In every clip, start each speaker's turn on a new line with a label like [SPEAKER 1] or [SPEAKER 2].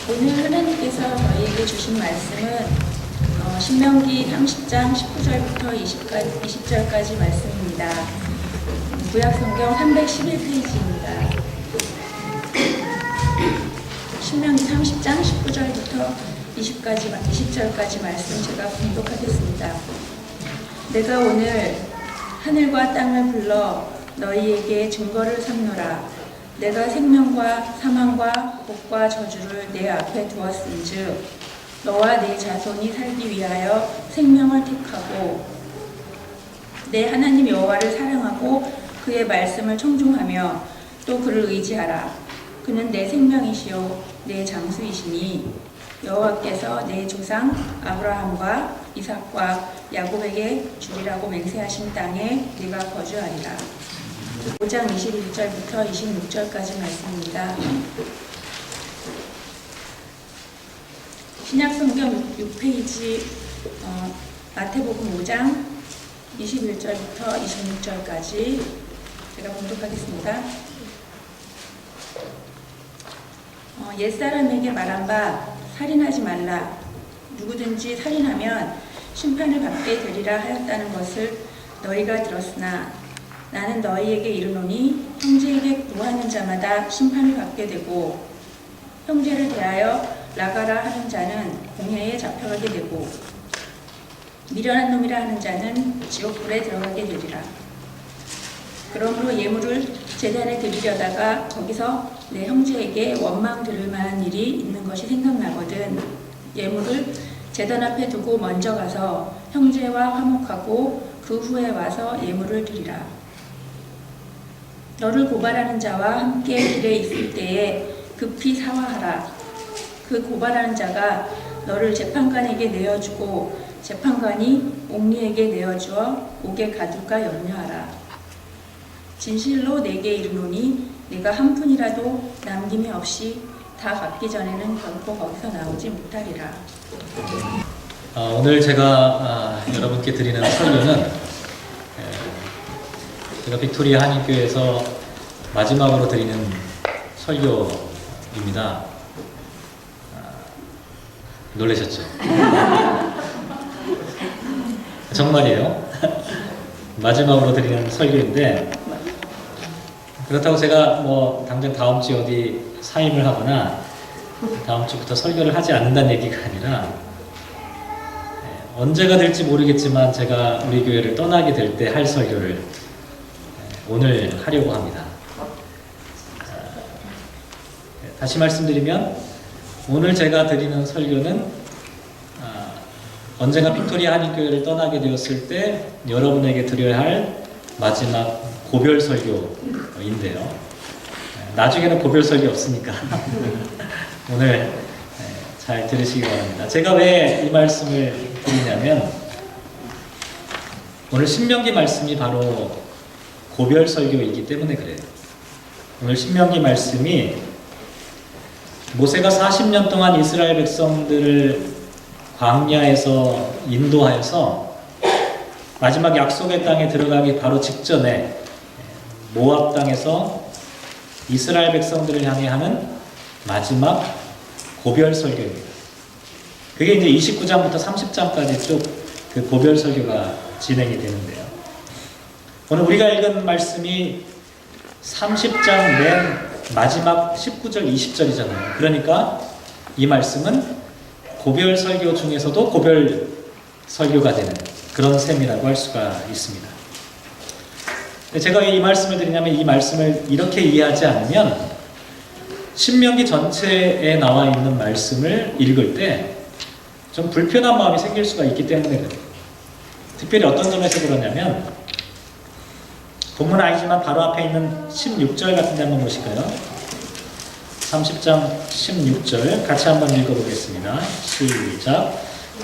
[SPEAKER 1] 오늘 하나님께서 저희에게 주신 말씀은 신명기 30장 19절부터 20절까지 말씀입니다. 구약성경 311페이지입니다. 신명기 30장 19절부터 20절까지 말씀 제가 봉독하겠습니다. 내가 오늘 하늘과 땅을 불러 너희에게 증거를 삼노라. 내가 생명과 사망과 복과 저주를 내 앞에 두었은즉 너와 내 자손이 살기 위하여 생명을 택하고 내 하나님 여호와를 사랑하고 그의 말씀을 청종하며 또 그를 의지하라. 그는 내 생명이시요 내 장수이시니 여호와께서 내 조상 아브라함과 이삭과 야곱에게 주리라고 맹세하신 땅에 네가 거주하리라. 5장 21절부터 26절까지 말씀입니다. 신약성경 6페이지 마태복음 5장 21절부터 26절까지 제가 봉독하겠습니다. 옛사람에게 말한 바 살인하지 말라. 누구든지 살인하면 심판을 받게 되리라 하였다는 것을 너희가 들었으나 나는 너희에게 이르노니 형제에게 구하는 자마다 심판을 받게 되고 형제를 대하여 나가라 하는 자는 공회에 잡혀가게 되고 미련한 놈이라 하는 자는 지옥불에 들어가게 되리라. 그러므로 예물을 제단에 드리려다가 거기서 내 형제에게 원망 들을 만한 일이 있는 것이 생각나거든 예물을 제단 앞에 두고 먼저 가서 형제와 화목하고 그 후에 와서 예물을 드리라. 너를 고발하는 자와 함께 길에 있을 때에 급히 사화하라. 그 고발하는 자가 너를 재판관에게 내어주고 재판관이 옥리에게 내어주어 옥에 가둘까 염려하라. 진실로 내게 이르노니 네가 한 푼이라도 남김이 없이 다 갚기 전에는 결코 거기서 나오지 못하리라.
[SPEAKER 2] 오늘 제가 여러분께 드리는 설교는 제가 빅토리아 한인교회에서 마지막으로 드리는 설교입니다. 놀라셨죠? 정말이에요. 마지막으로 드리는 설교인데 그렇다고 제가 당장 다음 주에 어디 사임을 하거나 다음 주부터 설교를 하지 않는다는 얘기가 아니라 언제가 될지 모르겠지만 제가 우리 교회를 떠나게 될 때 할 설교를 오늘 하려고 합니다. 다시 말씀드리면 오늘 제가 드리는 설교는 언젠가 빅토리아 한인교회를 떠나게 되었을 때 여러분에게 드려야 할 마지막 고별 설교인데요. 나중에는 고별 설교 없으니까 오늘 잘 들으시기 바랍니다. 제가 왜 이 말씀을 드리냐면 오늘 신명기 말씀이 바로 고별 설교이기 때문에 그래요. 오늘 신명기 말씀이 모세가 40년 동안 이스라엘 백성들을 광야에서 인도하여서 마지막 약속의 땅에 들어가기 바로 직전에 모압 땅에서 이스라엘 백성들을 향해 하는 마지막 고별 설교입니다. 그게 이제 29장부터 30장까지 쭉 그 고별 설교가 진행이 되는데요. 오늘 우리가 읽은 말씀이 30장 맨 마지막 19절, 20절이잖아요. 그러니까 이 말씀은 고별 설교 중에서도 고별 설교가 되는 그런 셈이라고 할 수가 있습니다. 제가 왜 이 말씀을 드리냐면 이 말씀을 이렇게 이해하지 않으면 신명기 전체에 나와 있는 말씀을 읽을 때 좀 불편한 마음이 생길 수가 있기 때문에 그래요. 특별히 어떤 점에서 그러냐면 본문 아니지만 바로 앞에 있는 16절 같은 데 한번 보실까요? 30장 16절 같이 한번 읽어보겠습니다. 시작.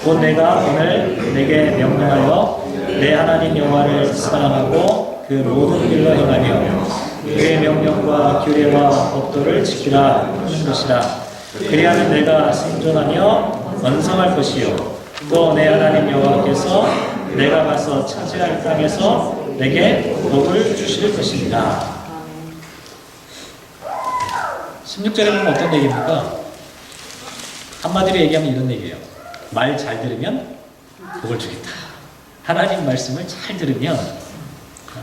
[SPEAKER 2] 곧 내가 오늘 내게 명령하여 내 하나님 여호와를 사랑하고 그 모든 길로 행하며 그의 명령과 규례와 법도를 지키라 하는 것이라. 그리하면 내가 생존하며 번성할 것이요 또 내 하나님 여호와께서 내가 가서 차지할 땅에서 내게 복을 주실 것입니다. 16절에 보면 어떤 얘기입니까? 한마디로 얘기하면 이런 얘기예요. 말 잘 들으면 복을 주겠다. 하나님 말씀을 잘 들으면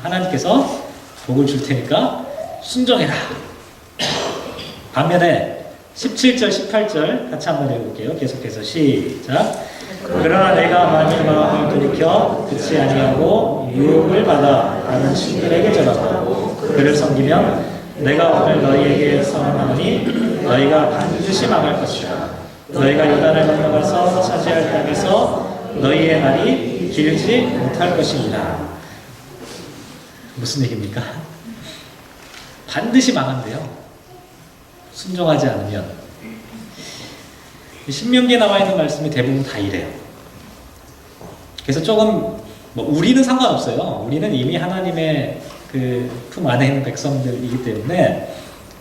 [SPEAKER 2] 하나님께서 복을 줄 테니까 순종해라. 반면에 17절, 18절 같이 한번 해볼게요. 계속해서 시작. 그러나 내가 만일 마음을 돌이켜 듣지 아니하고 유혹을 받아 다른 신들에게 전하고 그를 섬기면 내가 오늘 너희에게 선언하노니 너희가 반드시 망할 것이다. 너희가 요단을 건너가서 차지할 땅에서 너희의 날이 길지 못할 것입니다. 무슨 얘기입니까? 반드시 망한대요. 순종하지 않으면. 신명기에 나와 있는 말씀이 대부분 다 이래요. 그래서 조금 우리는 상관없어요. 우리는 이미 하나님의 그 품 안에 있는 백성들이기 때문에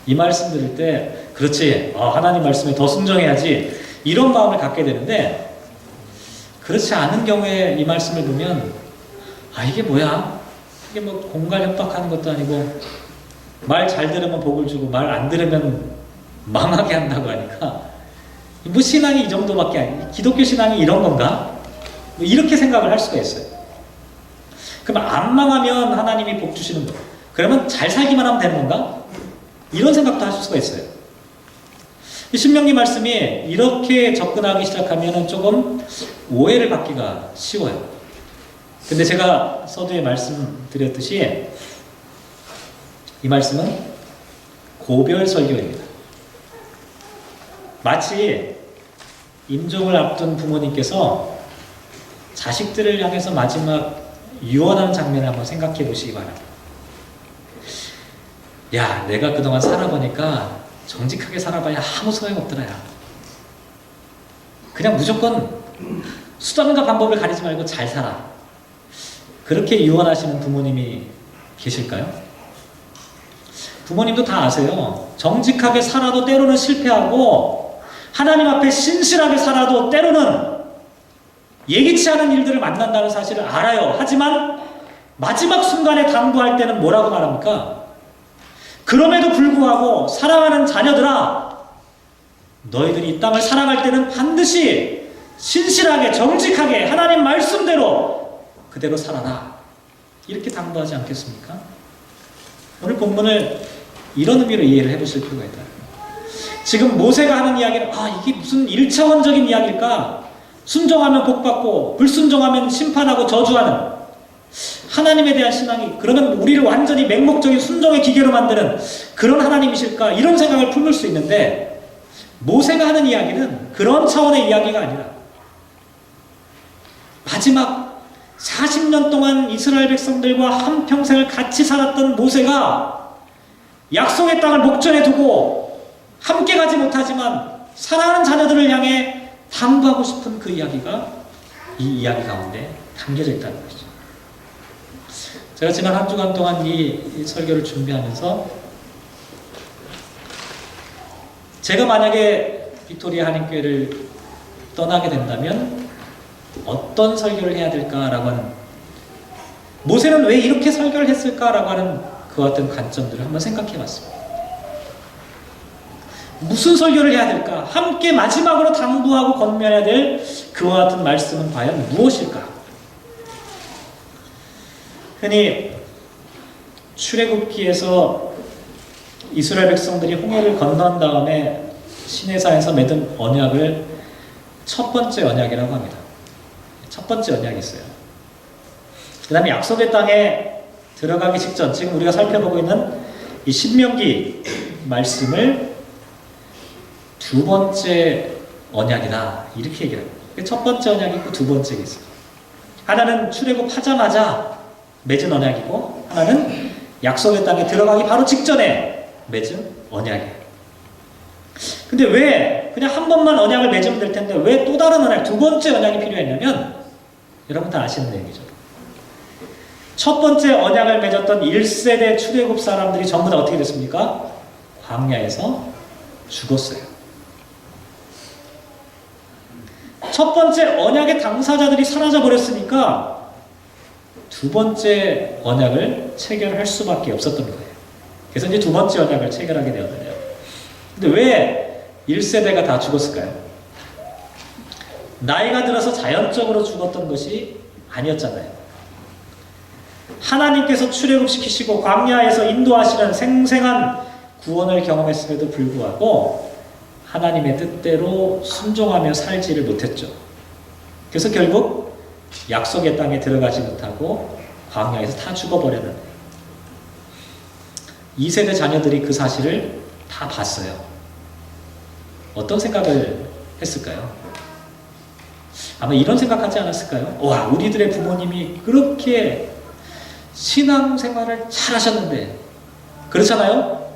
[SPEAKER 2] 이 말씀 들을 때 그렇지, 하나님 말씀에 더 순종해야지 이런 마음을 갖게 되는데, 그렇지 않은 경우에 이 말씀을 보면 이게 뭐야? 이게 뭐 공갈 협박하는 것도 아니고 말 잘 들으면 복을 주고 말 안 들으면 망하게 한다고 하니까 뭐 신앙이 이 정도밖에 아니고 기독교 신앙이 이런 건가? 뭐 이렇게 생각을 할 수가 있어요. 그럼 안 망하면 하나님이 복 주시는 거, 그러면 잘 살기만 하면 되는 건가? 이런 생각도 하실 수가 있어요. 신명기 말씀이 이렇게 접근하기 시작하면 조금 오해를 받기가 쉬워요. 근데 제가 서두에 말씀드렸듯이 이 말씀은 고별 설교입니다. 마치 임종을 앞둔 부모님께서 자식들을 향해서 마지막 유언하는 장면을 한번 생각해 보시기 바랍니다. 야, 내가 그동안 살아보니까 정직하게 살아봐야 아무 소용없더라. 야. 그냥 무조건 수단과 방법을 가리지 말고 잘 살아. 그렇게 유언하시는 부모님이 계실까요? 부모님도 다 아세요. 정직하게 살아도 때로는 실패하고 하나님 앞에 신실하게 살아도 때로는 예기치 않은 일들을 만난다는 사실을 알아요. 하지만 마지막 순간에 당부할 때는 뭐라고 말합니까? 그럼에도 불구하고 사랑하는 자녀들아, 너희들이 이 땅을 살아갈 때는 반드시 신실하게 정직하게 하나님 말씀대로 그대로 살아라. 이렇게 당부하지 않겠습니까? 오늘 본문을 이런 의미로 이해를 해보실 필요가 있다. 지금 모세가 하는 이야기는 이게 무슨 1차원적인 이야기일까? 순종하면 복받고 불순종하면 심판하고 저주하는 하나님에 대한 신앙이 그러면 우리를 완전히 맹목적인 순종의 기계로 만드는 그런 하나님이실까? 이런 생각을 품을 수 있는데, 모세가 하는 이야기는 그런 차원의 이야기가 아니라 마지막 40년 동안 이스라엘 백성들과 한평생을 같이 살았던 모세가 약속의 땅을 목전에 두고 함께 가지 못하지만 사랑하는 자녀들을 향해 당부하고 싶은 그 이야기가 이 이야기 가운데 담겨져 있다는 것이죠. 제가 지난 한 주간 동안 이 설교를 준비하면서 제가 만약에 빅토리아 한인교회를 떠나게 된다면 어떤 설교를 해야 될까라고 하는, 모세는 왜 이렇게 설교를 했을까라고 하는 그와 같은 관점들을 한번 생각해 봤습니다. 무슨 설교를 해야 될까? 함께 마지막으로 당부하고 권면해야 될 그와 같은 말씀은 과연 무엇일까? 흔히 출애굽기에서 이스라엘 백성들이 홍해를 건넌 다음에 시내산에서 맺은 언약을 첫 번째 언약이라고 합니다. 첫 번째 언약이 있어요. 그 다음에 약속의 땅에 들어가기 직전, 지금 우리가 살펴보고 있는 이 신명기 말씀을 두 번째 언약이다, 이렇게 얘기를 합니다. 첫 번째 언약이 있고 두 번째가 있어요. 하나는 출애굽하자마자 맺은 언약이고, 하나는 약속의 땅에 들어가기 바로 직전에 맺은 언약이에요. 근데 왜 그냥 한 번만 언약을 맺으면 될 텐데 왜 또 다른 언약, 두 번째 언약이 필요했냐면, 여러분 다 아시는 얘기죠. 첫 번째 언약을 맺었던 1세대 출애굽 사람들이 전부 다 어떻게 됐습니까? 광야에서 죽었어요. 첫 번째 언약의 당사자들이 사라져 버렸으니까 두 번째 언약을 체결할 수밖에 없었던 거예요. 그래서 이제 두 번째 언약을 체결하게 되었는데요. 근데 왜 1세대가 다 죽었을까요? 나이가 들어서 자연적으로 죽었던 것이 아니었잖아요. 하나님께서 출애굽시키시고 광야에서 인도하시는 생생한 구원을 경험했음에도 불구하고 하나님의 뜻대로 순종하며 살지를 못했죠. 그래서 결국 약속의 땅에 들어가지 못하고 광야에서 다 죽어버렸는데 2세대 자녀들이 그 사실을 다 봤어요. 어떤 생각을 했을까요? 아마 이런 생각하지 않았을까요? 와, 우리들의 부모님이 그렇게 신앙생활을 잘 하셨는데, 그렇잖아요?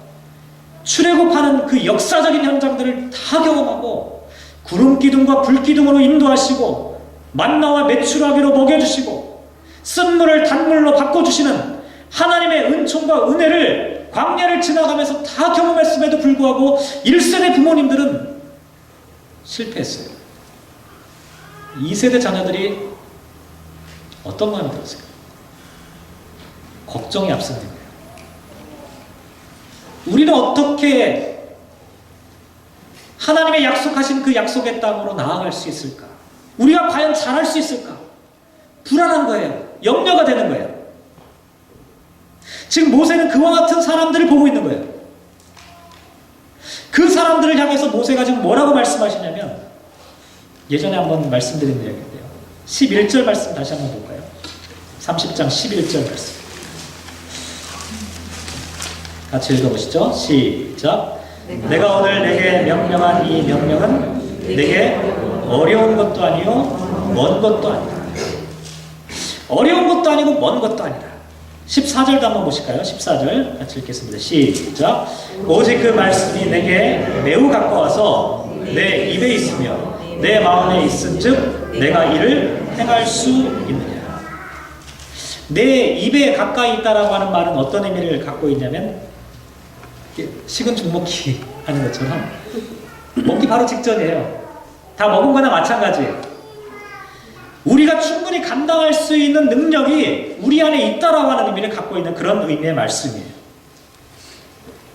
[SPEAKER 2] 출애굽하는 그 역사적인 현장들을 다 경험하고 구름기둥과 불기둥으로 인도하시고 만나와 메추라기로 먹여주시고 쓴물을 단물로 바꿔주시는 하나님의 은총과 은혜를 광야를 지나가면서 다 경험했음에도 불구하고 1세대 부모님들은 실패했어요. 2세대 자녀들이 어떤 마음이 들었을까요? 걱정이 앞서는 거예요. 우리는 어떻게 하나님의 약속하신 그 약속의 땅으로 나아갈 수 있을까? 우리가 과연 잘할 수 있을까? 불안한 거예요. 염려가 되는 거예요. 지금 모세는 그와 같은 사람들을 보고 있는 거예요. 그 사람들을 향해서 모세가 지금 뭐라고 말씀하시냐면, 예전에 한번 말씀드린 내용인데요. 11절 말씀 다시 한번 볼까요? 30장 11절 말씀. 같이 읽어보시죠. 시작. 내가 오늘 내게 명령한 이 명령은 내게 어려운 것도 아니요 먼 것도 아니다. 어려운 것도 아니고 먼 것도 아니다. 14절도 한번 보실까요? 14절 같이 읽겠습니다. 시작. 오직 그 말씀이 내게 매우 가까워서 내 입에 있으며 내 마음에 있은 즉 내가 이를 행할 수 있느냐. 내 입에 가까이 있다라고 하는 말은 어떤 의미를 갖고 있냐면, 식은 죽 먹기 하는 것처럼 먹기 바로 직전이에요. 다 먹은 거나 마찬가지예요. 우리가 충분히 감당할 수 있는 능력이 우리 안에 있다라고 하는 의미를 갖고 있는 그런 의미의 말씀이에요.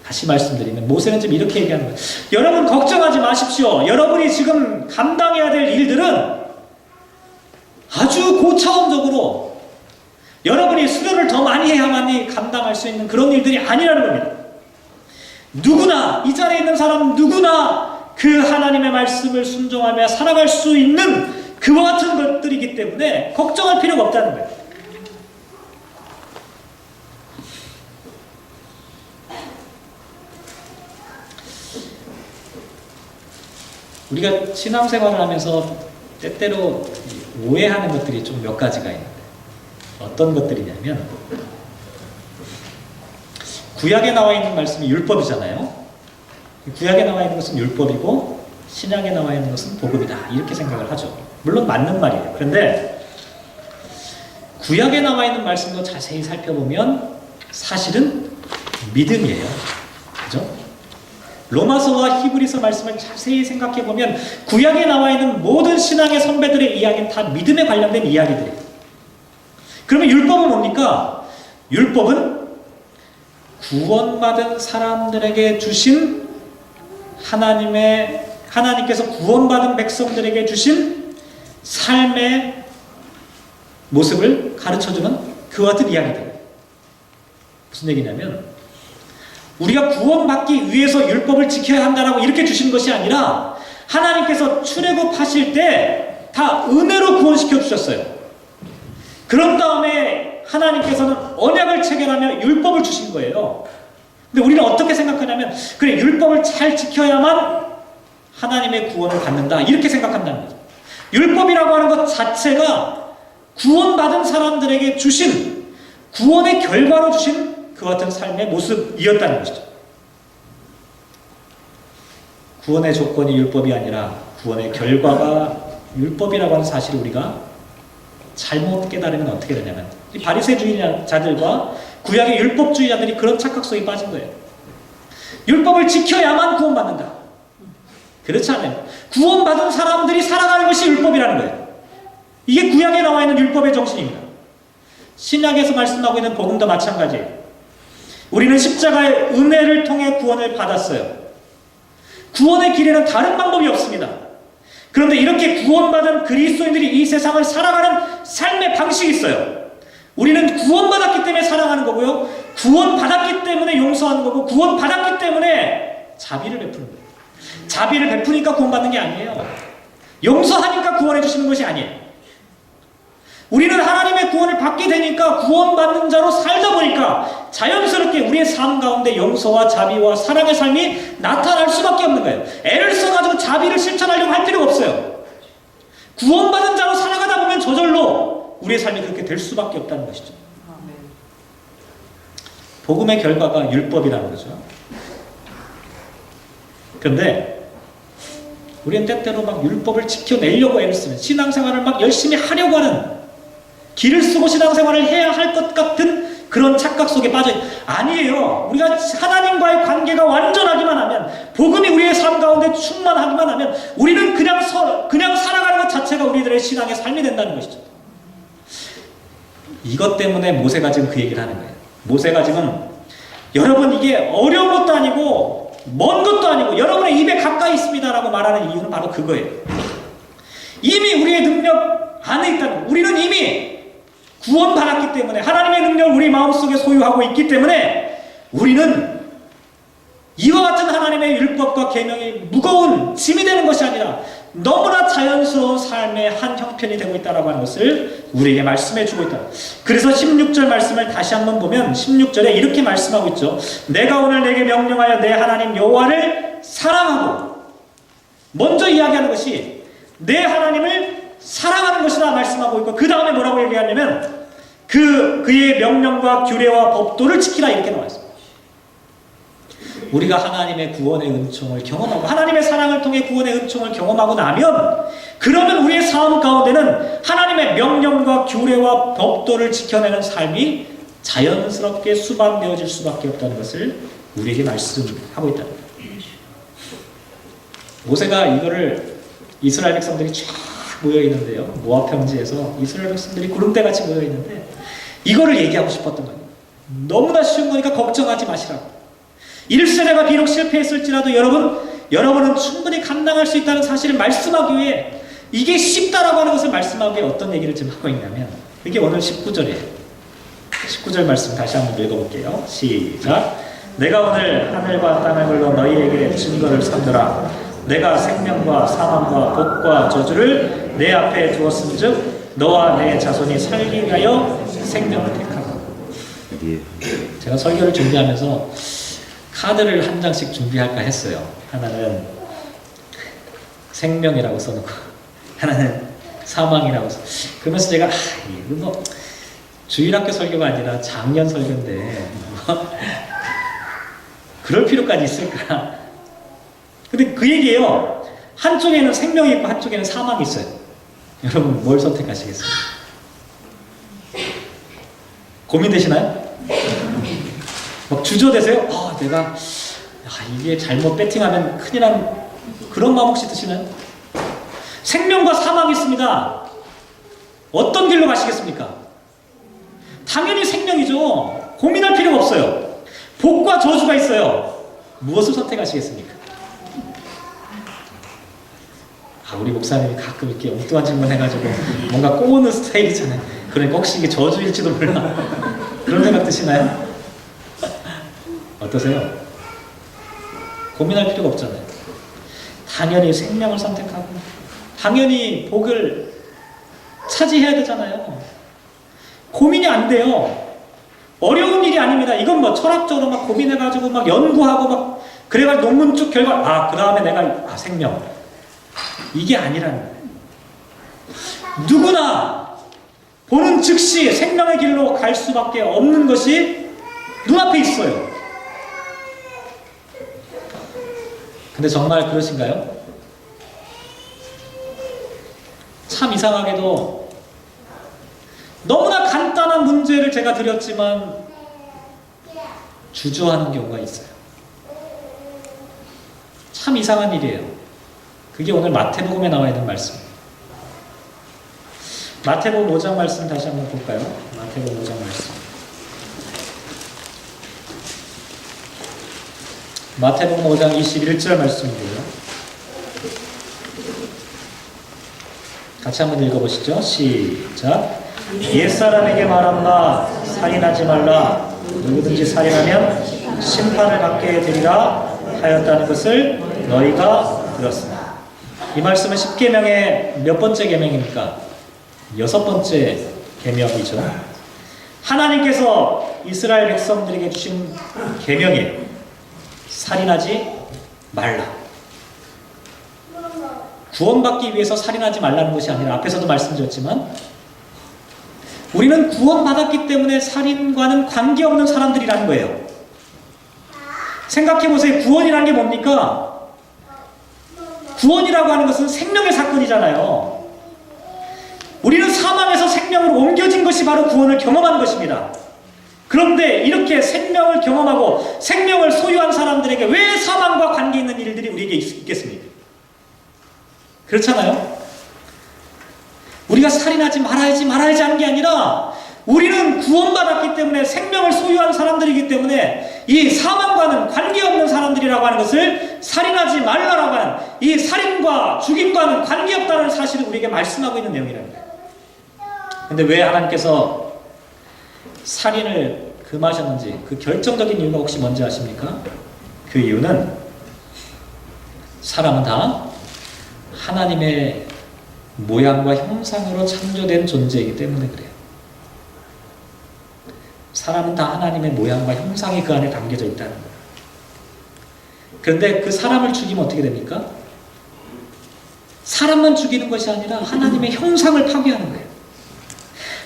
[SPEAKER 2] 다시 말씀드리면 모세는 지금 이렇게 얘기하는 거예요. 여러분 걱정하지 마십시오. 여러분이 지금 감당해야 될 일들은 아주 고차원적으로 여러분이 수련을 더 많이 해야만이 감당할 수 있는 그런 일들이 아니라는 겁니다. 누구나, 이 자리에 있는 사람 누구나 그 하나님의 말씀을 순종하며 살아갈 수 있는 그와 같은 것들이기 때문에 걱정할 필요가 없다는 거예요. 우리가 신앙생활을 하면서 때때로 오해하는 것들이 좀 몇 가지가 있는데, 어떤 것들이냐면, 구약에 나와 있는 말씀이 율법이잖아요. 구약에 나와 있는 것은 율법이고 신약에 나와 있는 것은 복음이다, 이렇게 생각을 하죠. 물론 맞는 말이에요. 그런데 구약에 나와 있는 말씀도 자세히 살펴보면 사실은 믿음이에요. 그죠? 로마서와 히브리서 말씀을 자세히 생각해보면 구약에 나와 있는 모든 신앙의 선배들의 이야기는 다 믿음에 관련된 이야기들이에요. 그러면 율법은 뭡니까? 율법은 구원받은 사람들에게 주신 하나님께서 구원받은 백성들에게 주신 삶의 모습을 가르쳐주는 그와 같은 이야기들. 무슨 얘기냐면, 우리가 구원받기 위해서 율법을 지켜야 한다라고 이렇게 주신 것이 아니라 하나님께서 출애굽하실 때 다 은혜로 구원시켜 주셨어요. 그런 다음에 하나님께서는 언약을 체결하며 율법을 주신 거예요. 근데 우리는 어떻게 생각하냐면, 그래, 율법을 잘 지켜야만 하나님의 구원을 받는다, 이렇게 생각한다는 거죠. 율법이라고 하는 것 자체가 구원받은 사람들에게 주신, 구원의 결과로 주신 그 같은 삶의 모습이었다는 것이죠. 구원의 조건이 율법이 아니라 구원의 결과가 율법이라고 하는 사실을 우리가 잘못 깨달으면 어떻게 되냐면, 이 바리새주의자들과 구약의 율법주의자들이 그런 착각 속에 빠진 거예요. 율법을 지켜야만 구원받는다. 그렇지 않아요. 구원받은 사람들이 살아가는 것이 율법이라는 거예요. 이게 구약에 나와 있는 율법의 정신입니다. 신약에서 말씀하고 있는 복음도 마찬가지예요. 우리는 십자가의 은혜를 통해 구원을 받았어요. 구원의 길에는 다른 방법이 없습니다. 그런데 이렇게 구원받은 그리스도인들이 이 세상을 살아가는 삶의 방식이 있어요. 우리는 구원받았기 때문에 사랑하는 거고요. 구원받았기 때문에 용서하는 거고, 구원받았기 때문에 자비를 베푸는 거예요. 자비를 베푸니까 구원받는 게 아니에요. 용서하니까 구원해 주시는 것이 아니에요. 우리는 하나님의 구원을 받게 되니까, 구원받는 자로 살다 보니까 자연스럽게 우리의 삶 가운데 용서와 자비와 사랑의 삶이 나타날 수밖에 없는 거예요. 애를 써가지고 자비를 실천하려고 할 필요가 없어요. 구원받은 자로 살아가다 보면 저절로 우리의 삶이 그렇게 될 수밖에 없다는 것이죠. 복음의 결과가 율법이라는 거죠. 그런데 우리는 때때로 막 율법을 지켜내려고 애를 쓰는, 신앙생활을 막 열심히 하려고 하는, 길을 쓰고 신앙생활을 해야 할 것 같은 그런 착각 속에 빠져 있는, 아니에요. 우리가 하나님과의 관계가 완전하기만 하면, 복음이 우리의 삶 가운데 충만하기만 하면, 우리는 그냥 살아가는 것 자체가 우리들의 신앙의 삶이 된다는 것이죠. 이것 때문에 모세가 지금 그 얘기를 하는 거예요. 모세가 지금, 여러분 이게 어려운 것도 아니고 먼 것도 아니고 여러분의 입에 가까이 있습니다라고 말하는 이유는 바로 그거예요. 이미 우리의 능력 안에 있다는, 우리는 이미 구원받았기 때문에, 하나님의 능력을 우리 마음속에 소유하고 있기 때문에, 우리는 이와 같은 하나님의 율법과 계명이 무거운 짐이 되는 것이 아니라 너무나 자연스러운 삶의 한 형편이 되고 있다는 것을 우리에게 말씀해 주고 있다. 그래서 16절 말씀을 다시 한번 보면 16절에 이렇게 말씀하고 있죠. 내가 오늘 내게 명령하여 내 하나님 여호와를 사랑하고, 먼저 이야기하는 것이 내 하나님을 사랑하는 것이다 말씀하고 있고, 그 다음에 뭐라고 얘기하냐면 그의 명령과 규례와 법도를 지키라 이렇게 나와 있습니다. 우리가 하나님의 구원의 은총을 경험하고, 하나님의 사랑을 통해 구원의 은총을 경험하고 나면, 그러면 우리의 삶 가운데는 하나님의 명령과 규례와 법도를 지켜내는 삶이 자연스럽게 수반되어질 수밖에 없다는 것을 우리에게 말씀하고 있다는 거예요. 모세가 이거를, 이스라엘 백성들이 쫙 모여 있는데요, 모압 평지에서 이스라엘 백성들이 구름대같이 모여 있는데 이거를 얘기하고 싶었던 거예요. 너무나 쉬운 거니까 걱정하지 마시라고. 1세대가 비록 실패했을지라도 여러분은 충분히 감당할 수 있다는 사실을 말씀하기 위해, 이게 쉽다라고 하는 것을 말씀하기 위해 어떤 얘기를 지금 하고 있냐면, 이게 오늘 19절이에요. 19절 말씀 다시 한번 읽어볼게요. 시작. 내가 오늘 하늘과 땅을 불러 너희에게 증거를 삼더라. 내가 생명과 사망과 복과 저주를 내 앞에 두었은즉 너와 내 자손이 살기 위하여 생명을 택하라. 제가 설교를 준비하면서 카드를 한 장씩 준비할까 했어요. 하나는 생명이라고 써놓고 하나는 사망이라고 써. 그러면서 제가 이거 뭐 주일학교 설교가 아니라 작년 설교인데 뭐 그럴 필요까지 있을까? 근데 그 얘기예요. 한쪽에는 생명이 있고 한쪽에는 사망이 있어요. 여러분 뭘 선택하시겠어요? 고민되시나요? 막 주저되세요? 내가 이게 잘못 배팅하면 큰일 나는 그런 마음 혹시 드시나요? 생명과 사망이 있습니다. 어떤 길로 가시겠습니까? 당연히 생명이죠. 고민할 필요가 없어요. 복과 저주가 있어요. 무엇을 선택하시겠습니까? 우리 목사님이 가끔 이렇게 엉뚱한 질문 해가지고 뭔가 꼬우는 스타일이잖아요. 그러니까 혹시 이게 저주일지도 몰라. 그런 생각 드시나요? 어떠세요? 고민할 필요가 없잖아요. 당연히 생명을 선택하고 당연히 복을 차지해야 되잖아요. 고민이 안 돼요. 어려운 일이 아닙니다. 이건 뭐 철학적으로 막 고민해가지고 막 연구하고 막 그래가지고 논문 쭉 결과 그 다음에 내가 생명 이게 아니라는 거예요. 누구나 보는 즉시 생명의 길로 갈 수밖에 없는 것이 눈앞에 있어요. 근데 정말 그러신가요? 참 이상하게도 너무나 간단한 문제를 제가 드렸지만 주저하는 경우가 있어요. 참 이상한 일이에요. 그게 오늘 마태복음에 나와 있는 말씀. 마태복음 5장 말씀 다시 한번 볼까요? 마태복음 5장 말씀. 마태복음 5장 21절 말씀이고요. 같이 한번 읽어보시죠. 시작. 옛사람에게 말한다. 살인하지 말라. 누구든지 살인하면 심판을 받게 되리라 하였다는 것을 너희가 들었으나. 이 말씀은 10계명의 몇 번째 계명입니까? 6번째 계명이죠. 하나님께서 이스라엘 백성들에게 주신 계명이에요. 살인하지 말라. 구원받기 위해서 살인하지 말라는 것이 아니라, 앞에서도 말씀드렸지만 우리는 구원받았기 때문에 살인과는 관계없는 사람들이라는 거예요. 생각해보세요. 구원이라는 게 뭡니까? 구원이라고 하는 것은 생명의 사건이잖아요. 우리는 사망에서 생명으로 옮겨진 것이 바로 구원을 경험하는 것입니다. 그런데 이렇게 생명을 경험하고 생명을 소유한 사람들에게 왜 사망과 관계 있는 일들이 우리에게 있겠습니까? 그렇잖아요? 우리가 살인하지 말아야지 하는 게 아니라, 우리는 구원받았기 때문에 생명을 소유한 사람들이기 때문에 이 사망과는 관계없는 사람들이라고 하는 것을 살인하지 말라라고 하는, 이 살인과 죽임과는 관계없다는 사실을 우리에게 말씀하고 있는 내용이랍니다. 근데 왜 하나님께서 살인을 금하셨는지, 그 결정적인 이유가 혹시 뭔지 아십니까? 그 이유는 사람은 다 하나님의 모양과 형상으로 창조된 존재이기 때문에 그래요. 사람은 다 하나님의 모양과 형상이 그 안에 담겨져 있다는 거예요. 그런데 그 사람을 죽이면 어떻게 됩니까? 사람만 죽이는 것이 아니라 하나님의 형상을 파괴하는 거예요.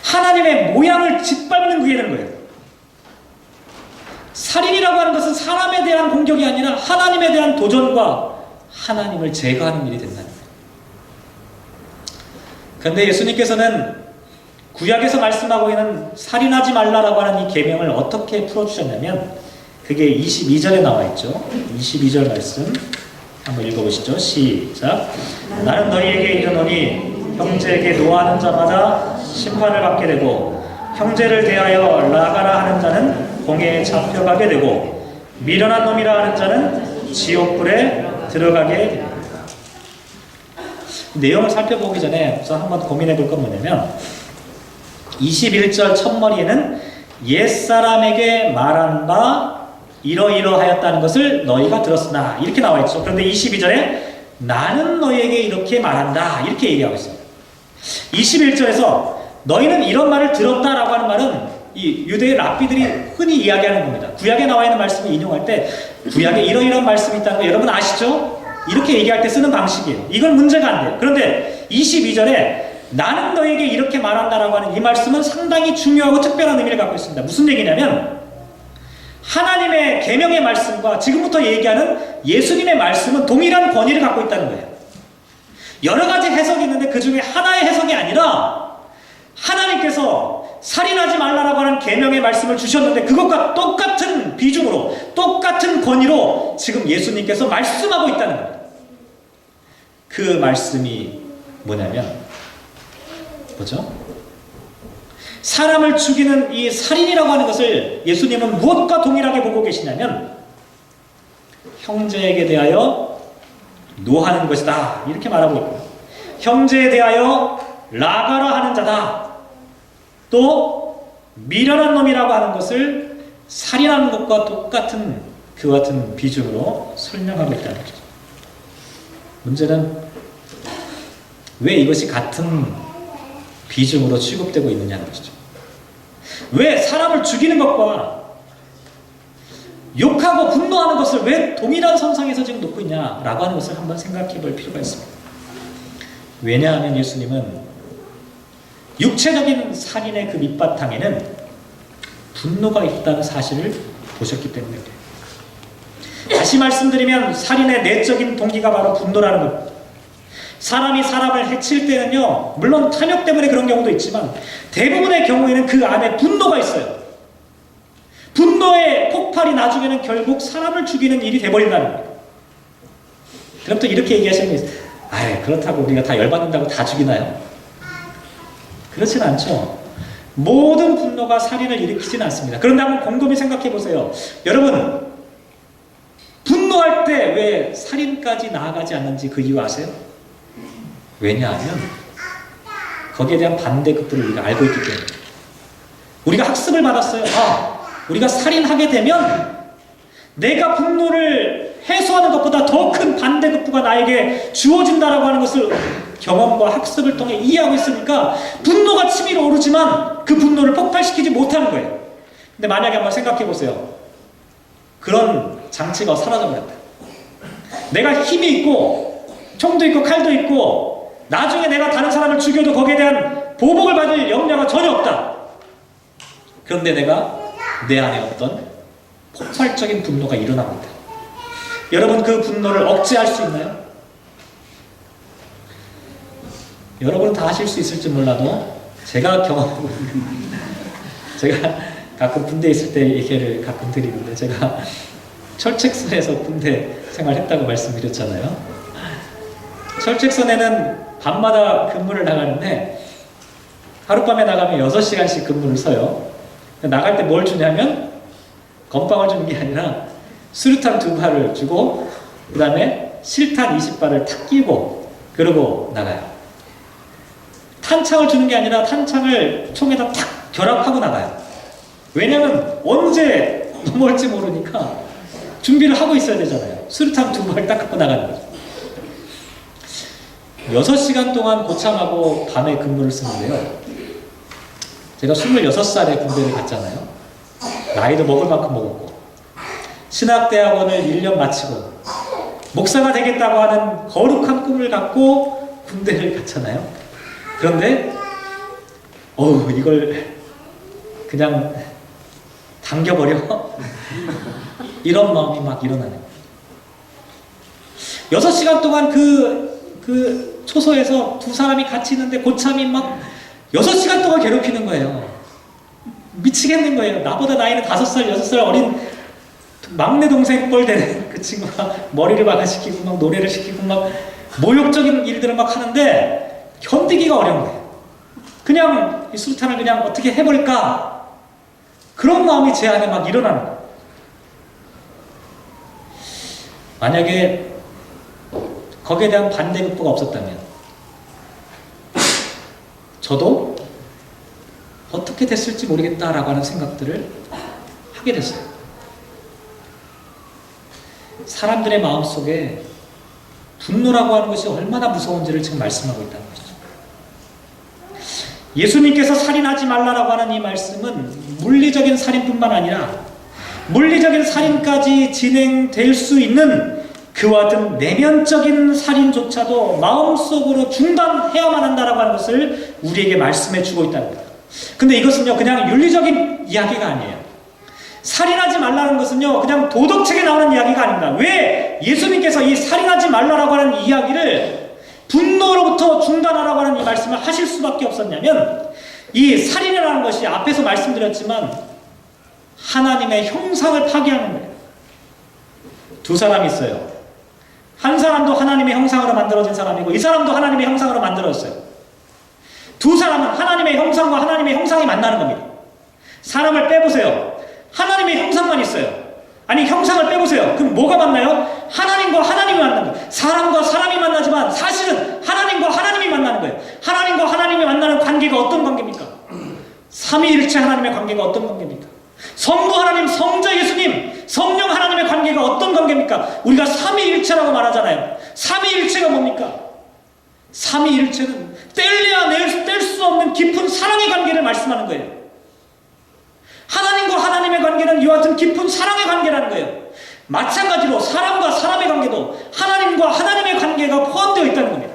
[SPEAKER 2] 하나님의 모양을 짓밟는 그게 되는 거예요. 살인이라고 하는 것은 사람에 대한 공격이 아니라 하나님에 대한 도전과 하나님을 제거하는 일이 된다는 거예요. 그런데 예수님께서는 구약에서 말씀하고 있는 살인하지 말라라고 하는 이 계명을 어떻게 풀어주셨냐면, 그게 22절에 나와 있죠. 22절 말씀 한번 읽어보시죠. 시작. 나는 너희에게 이르노니 형제에게 노하는 자마다 심판을 받게 되고, 형제를 대하여 라가라 하는 자는 공회에 잡혀가게 되고, 미련한 놈이라 하는 자는 지옥불에 들어가게 됩니다. 내용을 살펴보기 전에 우선 한번 고민해 볼 건 뭐냐면, 21절 첫머리에는 옛사람에게 말한 바 이러이러하였다는 것을 너희가 들었으나 이렇게 나와 있죠. 그런데 22절에 나는 너희에게 이렇게 말한다 이렇게 얘기하고 있습니다. 21절에서 너희는 이런 말을 들었다라고 하는 말은 이 유대의 랍비들이 흔히 이야기하는 겁니다. 구약에 나와 있는 말씀을 인용할 때 구약에 이러이러한 말씀이 있다는 거 여러분 아시죠? 이렇게 얘기할 때 쓰는 방식이에요. 이건 문제가 안 돼요. 그런데 22절에 나는 너에게 이렇게 말한다라고 하는 이 말씀은 상당히 중요하고 특별한 의미를 갖고 있습니다. 무슨 얘기냐면, 하나님의 계명의 말씀과 지금부터 얘기하는 예수님의 말씀은 동일한 권위를 갖고 있다는 거예요. 여러 가지 해석이 있는데 그 중에 하나의 해석이 아니라, 하나님께서 살인하지 말라라고 하는 계명의 말씀을 주셨는데 그것과 똑같은 비중으로 똑같은 권위로 지금 예수님께서 말씀하고 있다는 거예요. 그 말씀이 뭐냐면 뭐죠? 사람을 죽이는 이 살인이라고 하는 것을 예수님은 무엇과 동일하게 보고 계시냐면, 형제에게 대하여 노하는 것이다 이렇게 말하고 있고요. 형제에 대하여 라가라 하는 자다. 또 미련한 놈이라고 하는 것을 살인하는 것과 똑같은 그 같은 비중으로 설명하고 있다는 거죠. 문제는 왜 이것이 같은 비중으로 취급되고 있느냐는 것이죠. 왜 사람을 죽이는 것과 욕하고 분노하는 것을 왜 동일한 선상에서 지금 놓고 있냐라고 하는 것을 한번 생각해 볼 필요가 있습니다. 왜냐하면 예수님은 육체적인 살인의 그 밑바탕에는 분노가 있다는 사실을 보셨기 때문에 그래요. 다시 말씀드리면 살인의 내적인 동기가 바로 분노라는 겁니다. 사람이 사람을 해칠 때는요, 물론 탐욕 때문에 그런 경우도 있지만 대부분의 경우에는 그 안에 분노가 있어요. 분노의 폭발이 나중에는 결국 사람을 죽이는 일이 돼버린다는 거예요. 그럼 또 이렇게 얘기하시는 게 있어요. 아이, 그렇다고 우리가 다 열받는다고 다 죽이나요? 그렇진 않죠. 모든 분노가 살인을 일으키지는 않습니다. 그런데 한번 곰곰이 생각해 보세요. 여러분, 분노할 때 왜 살인까지 나아가지 않는지 그 이유 아세요? 왜냐하면 거기에 대한 반대급부를 우리가 알고 있기 때문에 우리가 학습을 받았어요. 우리가 살인하게 되면 내가 분노를 해소하는 것보다 더 큰 반대급부가 나에게 주어진다라고 하는 것을 경험과 학습을 통해 이해하고 있으니까 분노가 치밀어 오르지만 그 분노를 폭발시키지 못하는 거예요. 근데 만약에 한번 생각해 보세요. 그런 장치가 사라져버렸다. 내가 힘이 있고 총도 있고 칼도 있고 나중에 내가 다른 사람을 죽여도 거기에 대한 보복을 받을 역량은 전혀 없다. 그런데 내가 내 안에 어떤 폭발적인 분노가 일어납니다. 여러분, 그 분노를 억제할 수 있나요? 여러분은 다 하실 수 있을지 몰라도 제가 경험하고 제가 가끔 군대에 있을 때 얘기를 가끔 드리는데 제가 철책선에서 군대 생활했다고 말씀드렸잖아요. 철책선에는 밤마다 근무를 나가는데 하룻밤에 나가면 6시간씩 근무를 서요. 나갈 때 뭘 주냐면 건빵을 주는 게 아니라 수류탄 2발을 주고 그 다음에 실탄 20발을 탁 끼고 그러고 나가요. 탄창을 주는 게 아니라 탄창을 총에다 탁 결합하고 나가요. 왜냐면 언제 넘어올지 모르니까 준비를 하고 있어야 되잖아요. 수류탄 2발 딱 갖고 나가는 거죠. 6시간 동안 고참하고 밤에 근무를 쓰는데요. 제가 26살에 군대를 갔잖아요. 나이도 먹을 만큼 먹었고 신학대학원을 1년 마치고 목사가 되겠다고 하는 거룩한 꿈을 갖고 군대를 갔잖아요. 그런데 이걸 그냥 당겨버려? 이런 마음이 막 일어나네요. 6시간 동안 그 초소에서 두 사람이 같이 있는데 고참이 막 6시간 동안 괴롭히는 거예요. 미치겠는 거예요. 나보다 나이는 5살, 6살 어린 막내 동생 뻘 되는 그 친구가 머리를 박아시키고 막 노래를 시키고 막 모욕적인 일들을 막 하는데 견디기가 어려운 거예요. 그냥 이 수류탄을 그냥 어떻게 해볼까? 그런 마음이 제 안에 막 일어나는 거예요. 만약에 거기에 대한 반대급부가 없었다면 저도 어떻게 됐을지 모르겠다라고 하는 생각들을 하게 됐어요. 사람들의 마음속에 분노라고 하는 것이 얼마나 무서운지를 지금 말씀하고 있다는 것이죠. 예수님께서 살인하지 말라라고 하는 이 말씀은 물리적인 살인뿐만 아니라 물리적인 살인까지 진행될 수 있는 그와 같은 내면적인 살인조차도 마음속으로 중단해야만 한다라고 하는 것을 우리에게 말씀해 주고 있다는 거예요. 근데 이것은요, 그냥 윤리적인 이야기가 아니에요. 살인하지 말라는 것은요, 그냥 도덕책에 나오는 이야기가 아닙니다. 왜 예수님께서 이 살인하지 말라라고 하는 이야기를 분노로부터 중단하라고 하는 이 말씀을 하실 수밖에 없었냐면, 이 살인이라는 것이 앞에서 말씀드렸지만 하나님의 형상을 파괴하는 거예요. 두 사람이 있어요. 한 사람도 하나님의 형상으로 만들어진 사람이고 이 사람도 하나님의 형상으로 만들어졌어요. 두 사람은 하나님의 형상과 하나님의 형상이 만나는 겁니다. 사람을 빼보세요. 하나님의 형상만 있어요. 아니, 형상을 빼보세요. 그럼 뭐가 만나요? 하나님과 하나님이 만나는 거예요. 사람과 사람이 만나지만 사실은 하나님과 하나님이 만나는 거예요. 하나님과 하나님이 만나는 관계가 어떤 관계입니까? 삼위일체 하나님의 관계가 어떤 관계입니까? 성부 하나님, 성자 예수님, 성령 하나님의 관계가 어떤 관계입니까? 우리가 삼위일체라고 말하잖아요. 삼위일체가 뭡니까? 삼위일체는 뗄래야 뗄 수 없는 깊은 사랑의 관계를 말씀하는 거예요. 하나님과 하나님의 관계는 이와 같은 깊은 사랑의 관계라는 거예요. 마찬가지로 사람과 사람의 관계도 하나님과 하나님의 관계가 포함되어 있다는 겁니다.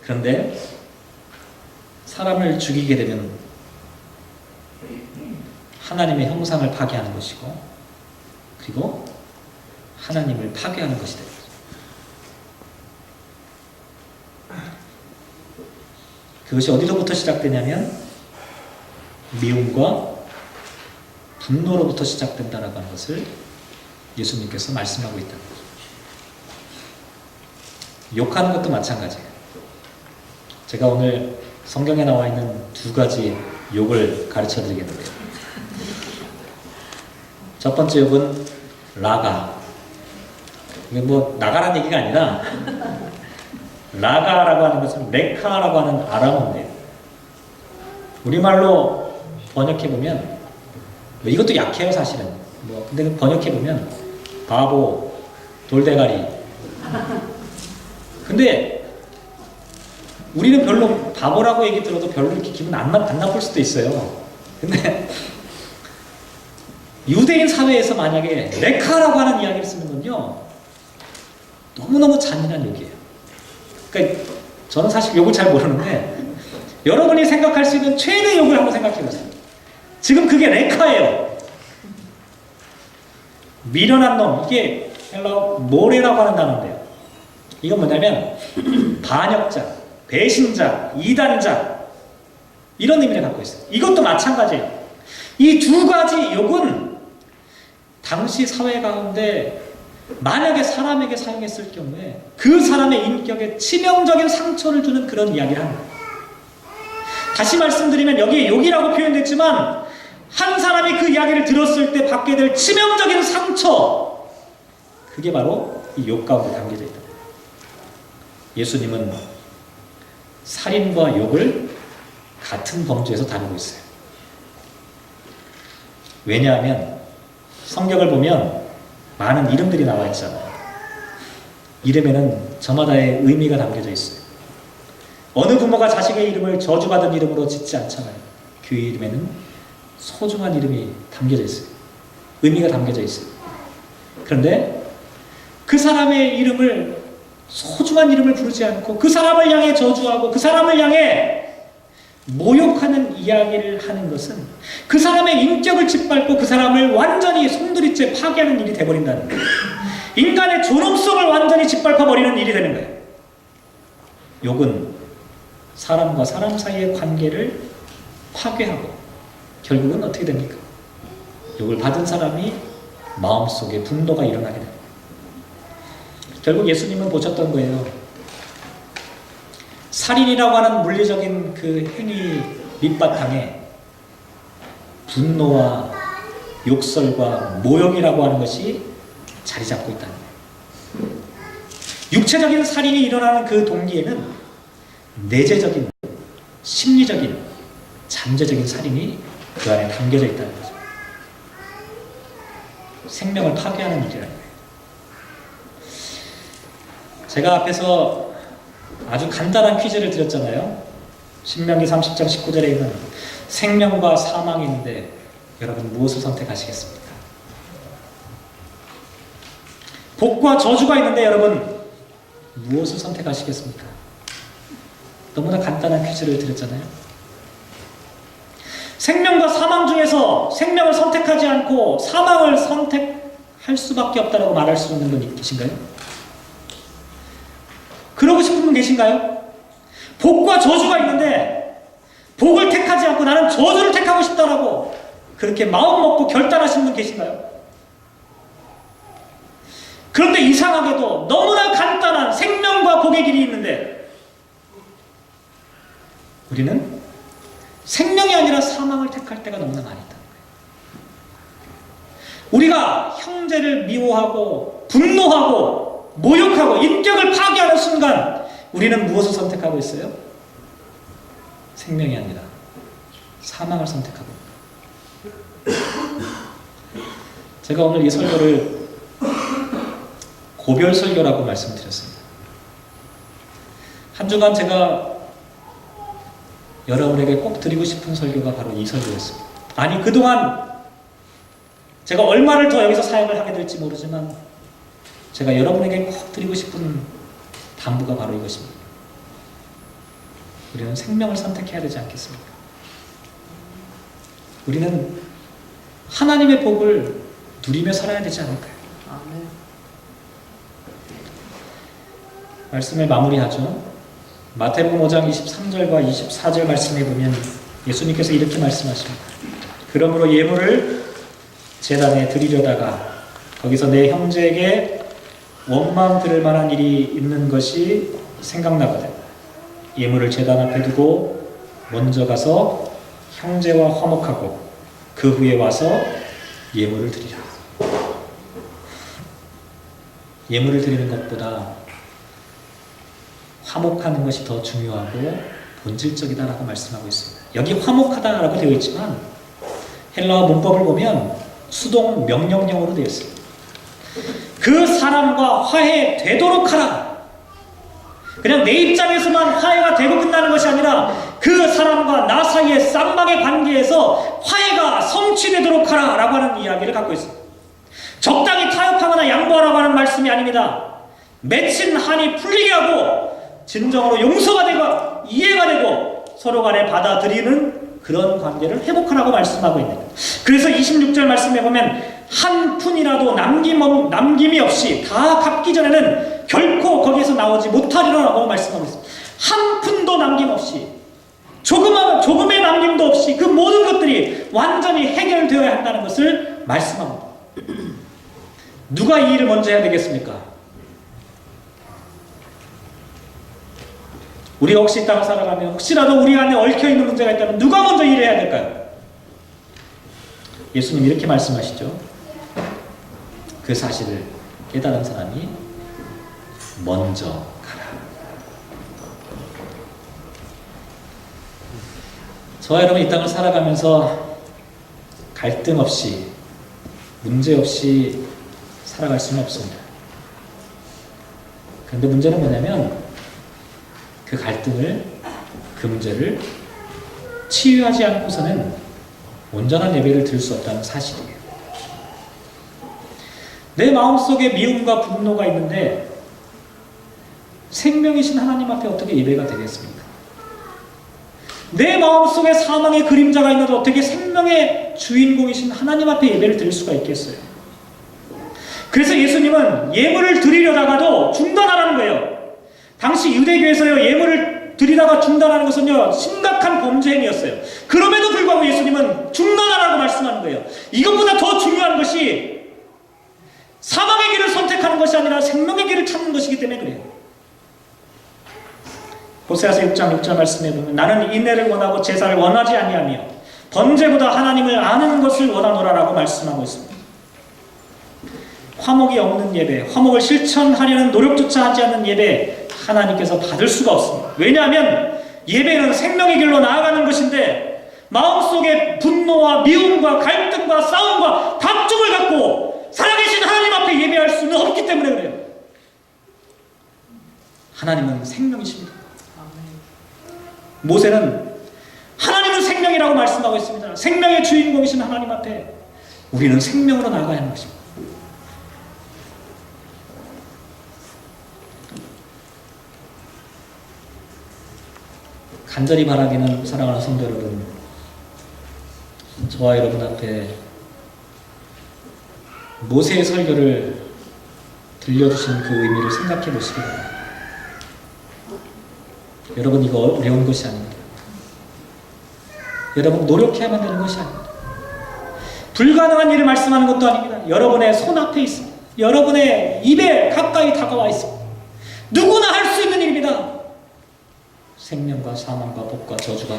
[SPEAKER 2] 그런데 사람을 죽이게 되면 하나님의 형상을 파괴하는 것이고 그리고 하나님을 파괴하는 것이 됩니다. 그것이 어디로부터 시작되냐면 미움과 분노로부터 시작된다라고 하는 것을 예수님께서 말씀하고 있다는 거죠. 욕하는 것도 마찬가지예요. 제가 오늘 성경에 나와 있는 두 가지 욕을 가르쳐 드리겠는데요. 첫 번째 욕은 라가. 이게 뭐 나가라는 얘기가 아니라 라가라고 하는 것은 레카라고 하는 아람어인데요. 우리말로 번역해보면, 이것도 약해요, 사실은. 근데 번역해보면, 바보, 돌대가리. 근데, 우리는 별로 바보라고 얘기 들어도 별로 이렇게 기분 안 나쁠 수도 있어요. 근데, 유대인 사회에서 만약에 레카라고 하는 이야기를 쓰는 건요, 너무너무 잔인한 욕이에요. 그러니까 저는 사실 욕을 잘 모르는데 여러분이 생각할 수 있는 최대 욕을 한번 생각해 보세요. 지금 그게 레카예요. 미련한 놈, 이게 헬라어 모레라고 하는 단어인데요. 이건 뭐냐면 반역자, 배신자, 이단자 이런 의미를 갖고 있어요. 이것도 마찬가지예요. 이 두 가지 욕은 당시 사회 가운데 만약에 사람에게 사용했을 경우에 그 사람의 인격에 치명적인 상처를 주는 그런 이야기를 합니다. 다시 말씀드리면 여기에 욕이라고 표현됐지만 한 사람이 그 이야기를 들었을 때 받게 될 치명적인 상처, 그게 바로 이 욕 가운데 담겨져 있다. 예수님은 살인과 욕을 같은 범죄에서 다루고 있어요. 왜냐하면 성경을 보면 많은 이름들이 나와 있잖아요. 이름에는 저마다의 의미가 담겨져 있어요. 어느 부모가 자식의 이름을 저주받은 이름으로 짓지 않잖아요. 그 이름에는 소중한 이름이 담겨져 있어요. 의미가 담겨져 있어요. 그런데 그 사람의 이름을, 소중한 이름을 부르지 않고 그 사람을 향해 저주하고 그 사람을 향해 모욕하는 이야기를 하는 것은 그 사람의 인격을 짓밟고 그 사람을 완전히 송두리째 파괴하는 일이 되어버린다는 거예요. 인간의 존엄성을 완전히 짓밟아버리는 일이 되는 거예요. 욕은 사람과 사람 사이의 관계를 파괴하고 결국은 어떻게 됩니까? 욕을 받은 사람이 마음속에 분노가 일어나게 됩니다. 결국 예수님은 보셨던 거예요. 살인이라고 하는 물리적인 그 행위 밑바탕에 분노와 욕설과 모욕이라고 하는 것이 자리 잡고 있다는 거예요. 육체적인 살인이 일어나는 그 동기에는 내재적인, 심리적인, 잠재적인 살인이 그 안에 담겨져 있다는 거죠. 생명을 파괴하는 일이라는 거예요. 제가 앞에서 아주 간단한 퀴즈를 드렸잖아요. 신명기 30장 19절에 있는 생명과 사망인데 여러분 무엇을 선택하시겠습니까? 복과 저주가 있는데 여러분 무엇을 선택하시겠습니까? 너무나 간단한 퀴즈를 드렸잖아요. 생명과 사망 중에서 생명을 선택하지 않고 사망을 선택할 수밖에 없다고 말할 수 있는 분 계신가요? 그러고 싶은 분 계신가요? 복과 저주가 있는데 복을 택하지 않고 나는 저주를 택하고 싶다라고 그렇게 마음 먹고 결단하신 분 계신가요? 그런데 이상하게도 너무나 간단한 생명과 복의 길이 있는데 우리는 생명이 아니라 사망을 택할 때가 너무나 많이 있다는 거예요. 우리가 형제를 미워하고 분노하고 모욕하고 인격을 파괴하는 순간 우리는 무엇을 선택하고 있어요? 생명이 아니라 사망을 선택하고 있습니다. 제가 오늘 이 설교를 고별 설교라고 말씀드렸습니다. 한 주간 제가 여러분에게 꼭 드리고 싶은 설교가 바로 이 설교였습니다. 아니 그동안 제가 얼마를 더 여기서 사역을 하게 될지 모르지만 제가 여러분에게 꼭 드리고 싶은 담부가 바로 이것입니다. 우리는 생명을 선택해야 되지 않겠습니까? 우리는 하나님의 복을 누리며 살아야 되지 않을까요?
[SPEAKER 3] 아멘.
[SPEAKER 2] 말씀을 마무리하죠. 마태복음 5장 23절과 24절 말씀에 보면 예수님께서 이렇게 말씀하십니다. 그러므로 예물을 제단에 드리려다가 거기서 내 형제에게 원망 들을 만한 일이 있는 것이 생각나거든 예물을 제단 앞에 두고 먼저 가서 형제와 화목하고 그 후에 와서 예물을 드리라. 예물을 드리는 것보다 화목하는 것이 더 중요하고 본질적이다라고 말씀하고 있습니다. 여기 화목하다라고 되어 있지만 헬라어 문법을 보면 수동 명령형으로 되어 있습니다. 그 사람과 화해되도록 하라. 그냥 내 입장에서만 화해가 되고 끝나는 것이 아니라 그 사람과 나 사이의 쌍방의 관계에서 화해가 성취되도록 하라 라고 하는 이야기를 갖고 있습니다. 적당히 타협하거나 양보하라고 하는 말씀이 아닙니다. 맺힌 한이 풀리게 하고 진정으로 용서가 되고 이해가 되고 서로 간에 받아들이는 그런 관계를 회복하라고 말씀하고 있는 거예요. 그래서 26절 말씀에 보면 한 푼이라도 남김이 없이 다 갚기 전에는 결코 거기에서 나오지 못하리라고 말씀하고 있습니다. 한 푼도 남김없이 조금의 남김도 없이 그 모든 것들이 완전히 해결되어야 한다는 것을 말씀합니다. 누가 이 일을 먼저 해야 되겠습니까? 우리가 혹시 이 땅을 살아가면 혹시라도 우리 안에 얽혀있는 문제가 있다면 누가 먼저 일을 해야 될까요? 예수님 이렇게 말씀하시죠. 그 사실을 깨달은 사람이 먼저 가라. 저와 여러분 이 땅을 살아가면서 갈등 없이 문제 없이 살아갈 수는 없습니다. 그런데 문제는 뭐냐면 그 갈등을, 그 문제를 치유하지 않고서는 온전한 예배를 드릴 수 없다는 사실이에요. 내 마음속에 미움과 분노가 있는데 생명이신 하나님 앞에 어떻게 예배가 되겠습니까? 내 마음속에 사망의 그림자가 있는데 어떻게 생명의 주인공이신 하나님 앞에 예배를 드릴 수가 있겠어요? 그래서 예수님은 예물을 드리려다가도 중단하라는 거예요. 당시 유대교에서요, 예물을 드리다가 중단하는 것은요, 심각한 범죄 행위였어요. 그럼에도 불구하고 예수님은 중단하라고 말씀하는 거예요. 이것보다 더 중요한 것이 사망의 길을 선택하는 것이 아니라 생명의 길을 찾는 것이기 때문에 그래요. 호세아서 6장 6절 말씀에 보면 나는 인내를 원하고 제사를 원하지 아니하며 번제보다 하나님을 아는 것을 원하노라라고 말씀하고 있습니다. 화목이 없는 예배, 화목을 실천하려는 노력조차 하지 않는 예배 하나님께서 받을 수가 없습니다. 왜냐하면 예배는 생명의 길로 나아가는 것인데 마음속에 분노와 미움과 갈등과 싸움과 다툼을 갖고 살아계신 하나님 앞에 예배할 수는 없기 때문에 그래요. 하나님은 생명이십니다. 모세는 하나님은 생명이라고 말씀하고 있습니다. 생명의 주인공이신 하나님 앞에 우리는 생명으로 나아가야 하는 것입니다. 간절히 바라기는 사랑하는 성도 여러분, 저와 여러분 앞에 모세의 설교를 들려주신 그 의미를 생각해 보시기 바랍니다. 여러분 이거 어려운 것이 아닙니다. 여러분 노력해야만 되는 것이 아닙니다. 불가능한 일을 말씀하는 것도 아닙니다. 여러분의 손 앞에 있습니다. 여러분의 입에 가까이 다가와 있습니다. 누구나 할 수 있는 일입니다. 생명과 사망과 복과 저주가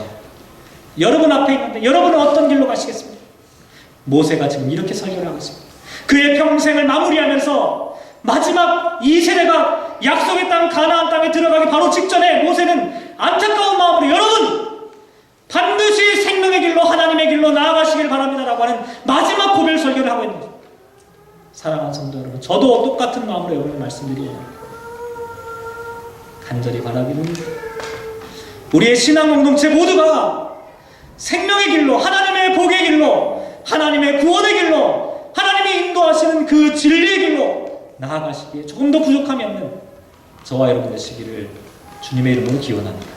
[SPEAKER 2] 여러분 앞에 있는데 여러분은 어떤 길로 가시겠습니까? 모세가 지금 이렇게 설교를 하고 있습니다. 그의 평생을 마무리하면서 마지막 이 세대가 약속의 땅 가나안 땅에 들어가기 바로 직전에 모세는 안타까운 마음으로 여러분 반드시 생명의 길로 하나님의 길로 나아가시길 바랍니다라고 하는 마지막 고별 설교를 하고 있는 거죠. 사랑하는 성도 여러분, 저도 똑같은 마음으로 여러분을 말씀드리고 간절히 바라기는 우리의 신앙 공동체 모두가 생명의 길로, 하나님의 복의 길로, 하나님의 구원의 길로, 하나님이 인도하시는 그 진리의 길로 나아가시기에 조금 더 부족함이 없는 저와 여러분 되시기를 주님의 이름으로 기원합니다.